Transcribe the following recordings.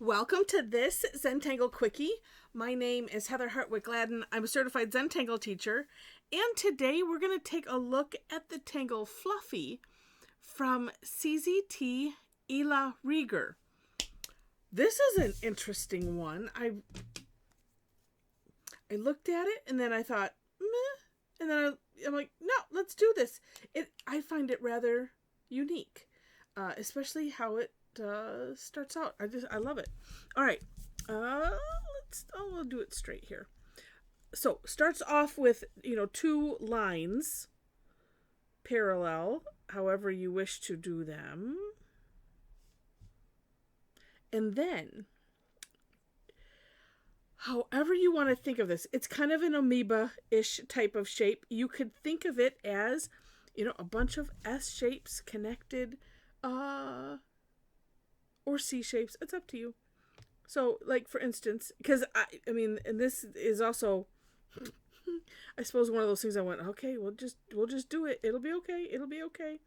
Welcome to this Zentangle Quickie. My name is Heather Hartwick Gladden. I'm a Certified Zentangle Teacher. And today we're going to take a look at the Tangle Fluffy from CZT Ela Rieger. This is an interesting one. I looked at it and then I thought, meh. And then I'm like, no, let's do this. I find it rather unique, especially how it starts out. I love it. All right, we'll do it straight here. So starts off with two lines parallel, however you wish to do them, and then however you want to think of this, it's kind of an amoeba-ish type of shape. You could think of it as a bunch of S shapes connected, or C shapes. It's up to you. So, like, for instance, because I mean, and this is also, I suppose, one of those things I went, okay, we'll just do it. It'll be okay. It'll be okay.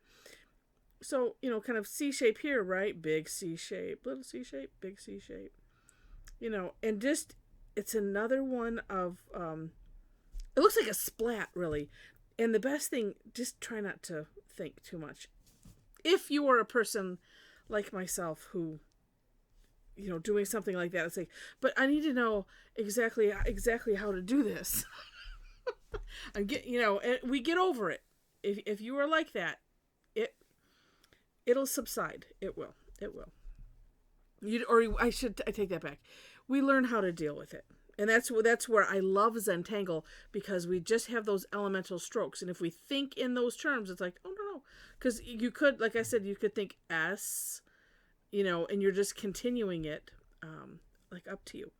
So, kind of C shape here, right? Big C shape, little C shape, big C shape. And just, it's another one of, it looks like a splat, really. And the best thing, just try not to think too much. If you are a person like myself who, doing something like that, it's like, but I need to know exactly how to do this. And we get over it. If you are like that, it'll subside. It will. I take that back. We learn how to deal with it. And that's where I love Zentangle, because we just have those elemental strokes. And if we think in those terms, it's like, oh, no. Because you could, like I said, you could think S, and you're just continuing it, like, up to you.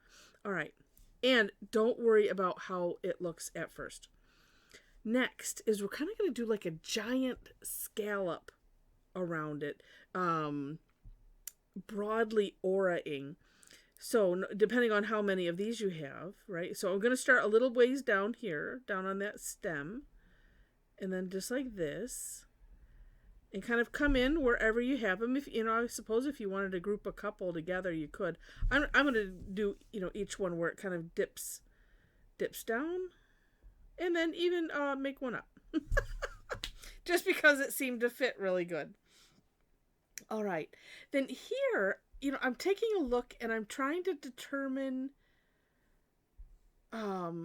All right. And don't worry about how it looks at first. Next is we're kind of going to do like a giant scallop around it, broadly auraing. So depending on how many of these you have, right? So I'm going to start a little ways down here, down on that stem, and then just like this, and kind of come in wherever you have them. If I suppose if you wanted to group a couple together, you could. I'm going to do each one where it kind of dips down, and then even make one up, just because it seemed to fit really good. All right, then here, I'm taking a look and I'm trying to determine how,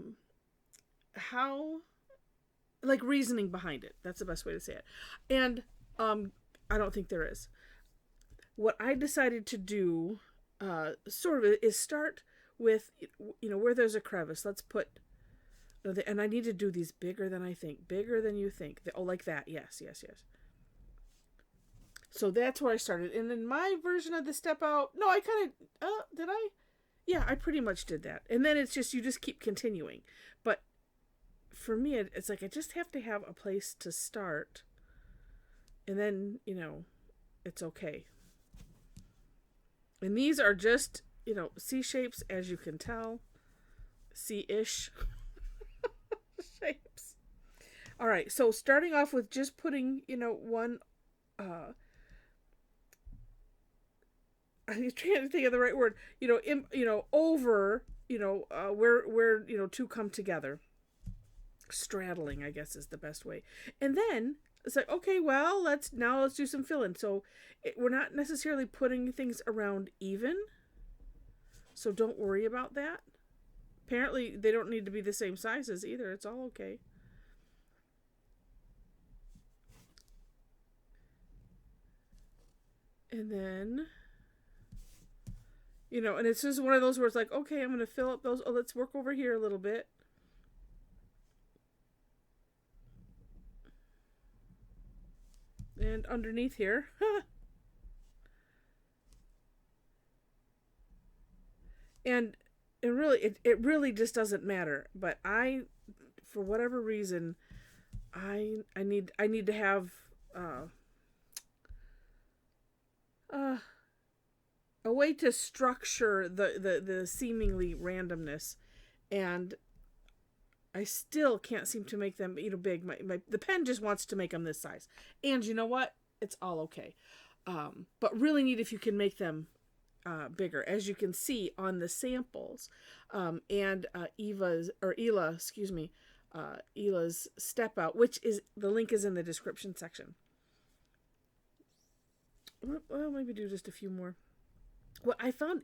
like, reasoning behind it. That's the best way to say it. And I don't think there is. What I decided to do sort of is start with, where there's a crevice. Let's put, and I need to do these bigger than I think, bigger than you think. Oh, like that. Yes. So that's where I started. And in my version of the step out, no, I kind of, did I? Yeah, I pretty much did that. And then it's just, you just keep continuing. But for me, it's like I just have to have a place to start. And then, it's okay. And these are just, C shapes, as you can tell. C-ish shapes. All right, so starting off with just putting, one, I'm trying to think of the right word, over, where two come together. Straddling, I guess, is the best way. And then it's like, okay, well, let's do some fill-in. So we're not necessarily putting things around even. So don't worry about that. Apparently, they don't need to be the same sizes either. It's all okay. And then, and it's just one of those where it's like, okay, I'm going to fill up those. Oh, let's work over here a little bit. And underneath here. And really, it really just doesn't matter. But for whatever reason, I need to have a way to structure the seemingly randomness, and I still can't seem to make them, big. The pen just wants to make them this size. And you know what? It's all okay. But really neat if you can make them bigger, as you can see on the samples. And Ela, excuse me, Ela's step out, which is, the link is in the description section. Well, maybe do just a few more. What I found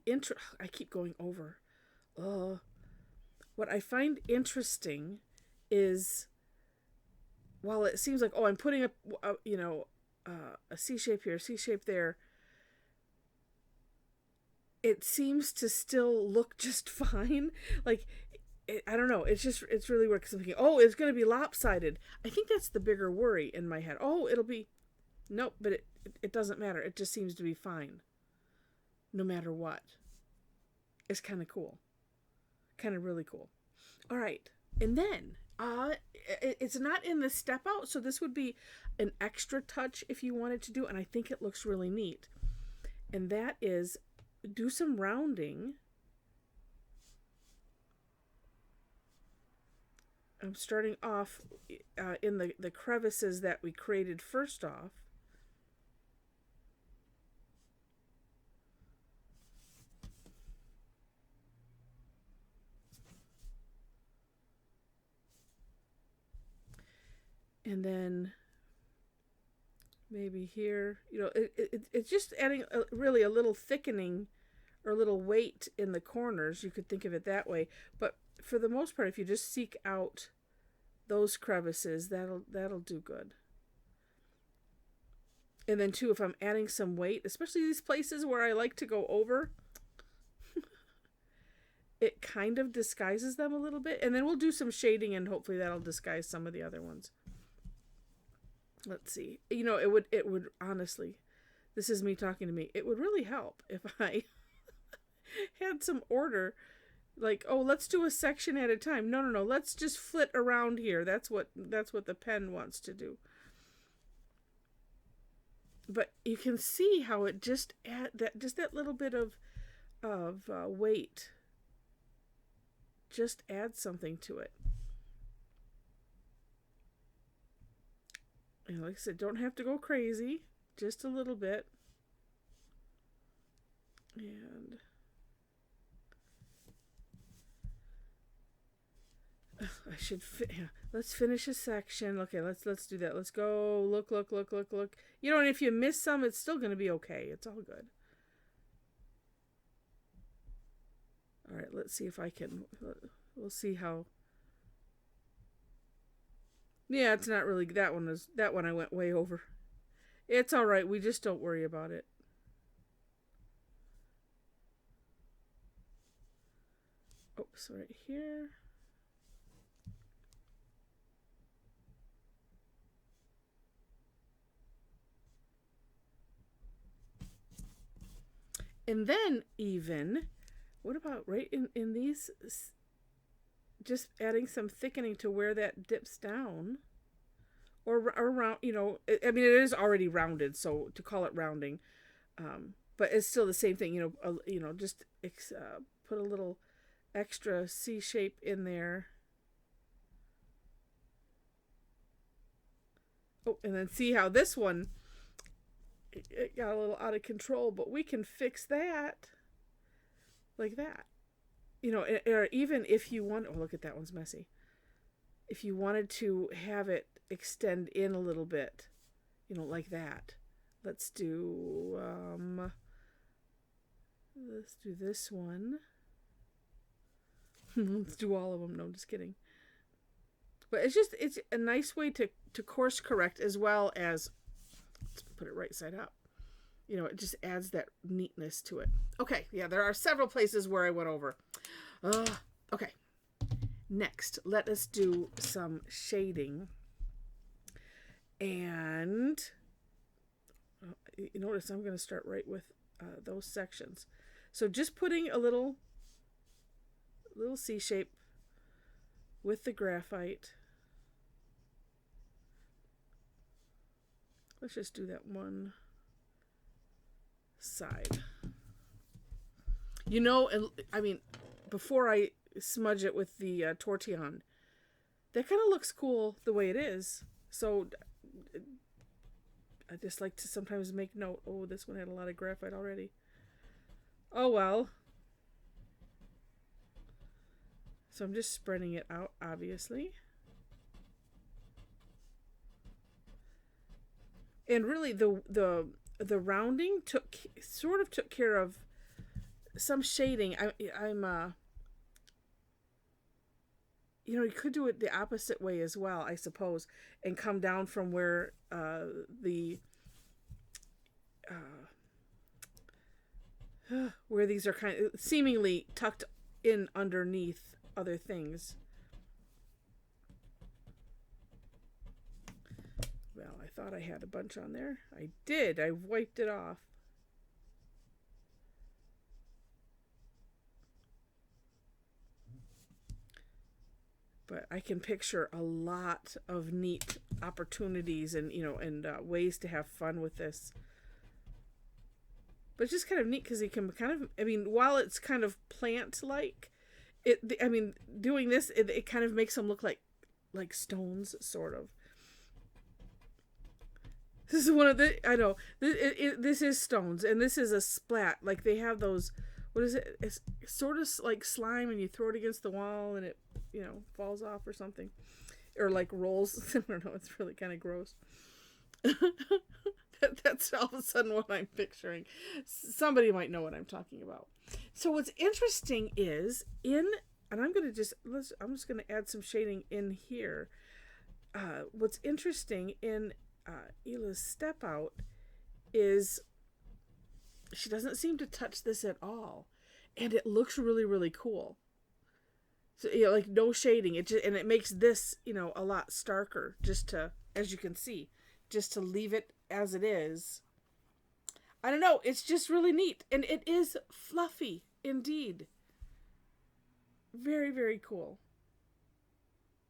I keep going over. What I find interesting is, while it seems like, I'm putting a C shape here, C shape there, it seems to still look just fine. Like, I don't know. It's really weird, because I'm thinking, it's going to be lopsided. I think that's the bigger worry in my head. It'll be, nope, but it doesn't matter. It just seems to be fine, no matter what. It's kind of cool. Kind of really cool. All right. And then, it's not in the step out, so this would be an extra touch if you wanted to do, and I think it looks really neat. And that is, do some rounding. I'm starting off in the crevices that we created first off. And then maybe here, it's just adding really a little thickening or a little weight in the corners. You could think of it that way. But for the most part, if you just seek out those crevices, that'll do good. And then too, if I'm adding some weight, especially these places where I like to go over, it kind of disguises them a little bit. And then we'll do some shading, and hopefully that'll disguise some of the other ones. Let's see. It would honestly, this is me talking to me. It would really help if I had some order, like, let's do a section at a time. No. Let's just flit around here. That's what the pen wants to do. But you can see how it just that little bit of weight just adds something to it. And like I said, don't have to go crazy, just a little bit. And I should let's finish a section. Okay, let's do that. Let's go look. And if you miss some, it's still going to be okay. It's all good. All right, let's see if I can. We'll see how. Yeah, it's not really, that one I went way over. It's all right. We just don't worry about it. Oops, right here. And then even, what about right in these, just adding some thickening to where that dips down, or around, I mean, it is already rounded, so to call it rounding, but it's still the same thing, just put a little extra C shape in there. And then see how this one, it got a little out of control, but we can fix that like that. Or even if you want, look at that one's messy. If you wanted to have it extend in a little bit, like that. Let's do this one. Let's do all of them. No, I'm just kidding. But it's a nice way to course correct, as well as, let's put it right side up. It just adds that neatness to it. Okay, yeah, there are several places where I went over. Okay, next, let us do some shading. And you notice I'm going to start right with those sections. So just putting a little C shape with the graphite. Let's just do that one side. And I mean, before I smudge it with the Tortillion, that kind of looks cool the way it is. So I just like to sometimes make note, this one had a lot of graphite already. Oh well. So I'm just spreading it out, obviously. And really, the rounding took care of some shading. I'm you could do it the opposite way as well, I suppose, and come down from where the where these are kind of seemingly tucked in underneath other things. Well, I thought I had a bunch on there. I did. I wiped it off. But I can picture a lot of neat opportunities and ways to have fun with this. But it's just kind of neat because you can kind of, I mean, while it's kind of plant like, I mean, doing this, it kind of makes them look like stones, sort of. This is one of the, I know, this is stones, and this is a splat. Like they have those, what is it? It's sort of like slime, and you throw it against the wall, and it, falls off or something. Or like rolls. I don't know, it's really kind of gross. That's all of a sudden what I'm picturing. Somebody might know what I'm talking about. So what's interesting is and I'm just going to add some shading in here. What's interesting in Ela's step out is she doesn't seem to touch this at all, and it looks really, really cool. So like no shading. And it makes this a lot starker. Just to, as you can see, just to leave it as it is. I don't know. It's just really neat, and it is fluffy indeed. Very, very cool.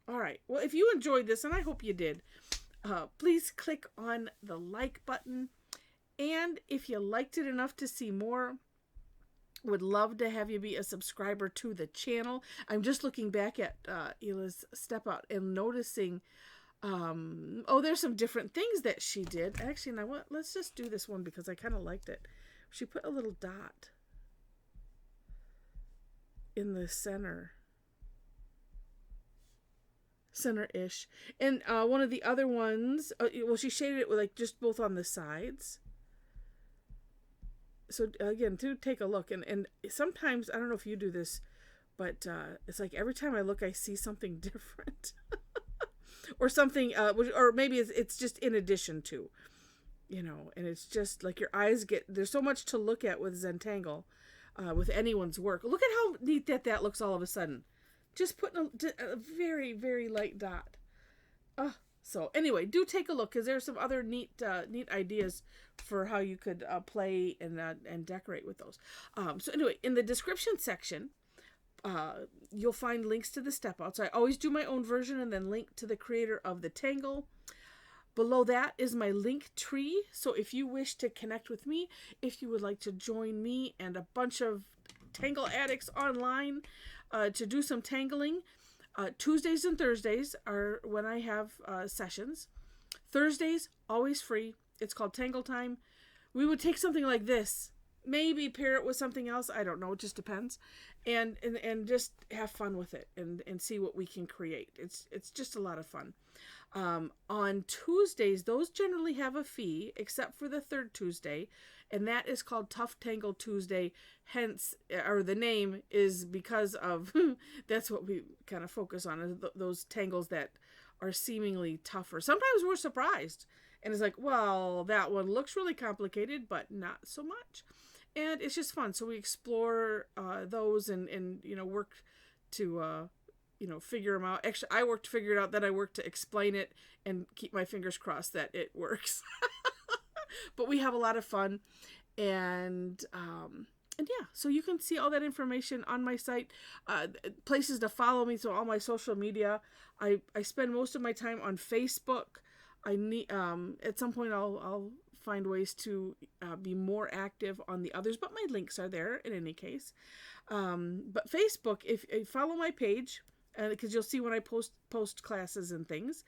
All right. Well, if you enjoyed this, and I hope you did, please click on the like button. And if you liked it enough to see more, would love to have you be a subscriber to the channel. I'm just looking back at Ela's step out and noticing, there's some different things that she did. Actually, now let's just do this one because I kind of liked it. She put a little dot in the center-ish. And one of the other ones, she shaded it with like just both on the sides. So again, to take a look, and sometimes, I don't know if you do this, but it's like every time I look, I see something different. Or something, or maybe it's just in addition to, and it's just like your eyes there's so much to look at with Zentangle, with anyone's work. Look at how neat that looks all of a sudden. Just putting a very, very light dot. So anyway, do take a look because there's some other neat ideas for how you could play and decorate with those. So anyway, in the description section, you'll find links to the step outs. I always do my own version and then link to the creator of the Tangle. Below that is my link tree. So if you wish to connect with me, if you would like to join me and a bunch of Tangle addicts online to do some tangling, Tuesdays and Thursdays are when I have sessions. Thursdays, always free. It's called Tangle Time. We would take something like this, maybe pair it with something else. I don't know. It just depends. And just have fun with it and see what we can create. It's just a lot of fun. On Tuesdays, those generally have a fee, except for the third Tuesday, and that is called Tough Tangle Tuesday. Hence, or the name is because of that's what we kind of focus on, is those tangles that are seemingly tougher. Sometimes we're surprised, and it's like, well, that one looks really complicated, but not so much. And it's just fun. So we explore those and work to figure them out. Actually, I work to figure it out, then I work to explain it and keep my fingers crossed that it works. But we have a lot of fun, and yeah, so you can see all that information on my site, places to follow me, so all my social media. I spend most of my time on Facebook. I need at some point I'll find ways to be more active on the others, but my links are there in any case. But Facebook, if you follow my page, because you'll see when I post classes and things.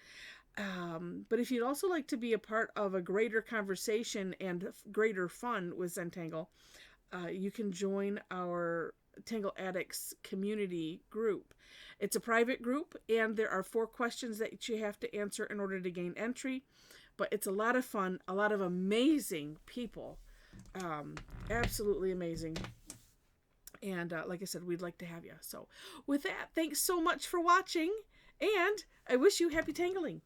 But if you'd also like to be a part of a greater conversation and greater fun with Zentangle, you can join our Tangle Addicts community group. It's a private group, and there are 4 questions that you have to answer in order to gain entry. But it's a lot of fun, a lot of amazing people. Absolutely amazing. And like I said, we'd like to have you. So with that, thanks so much for watching, and I wish you happy tangling.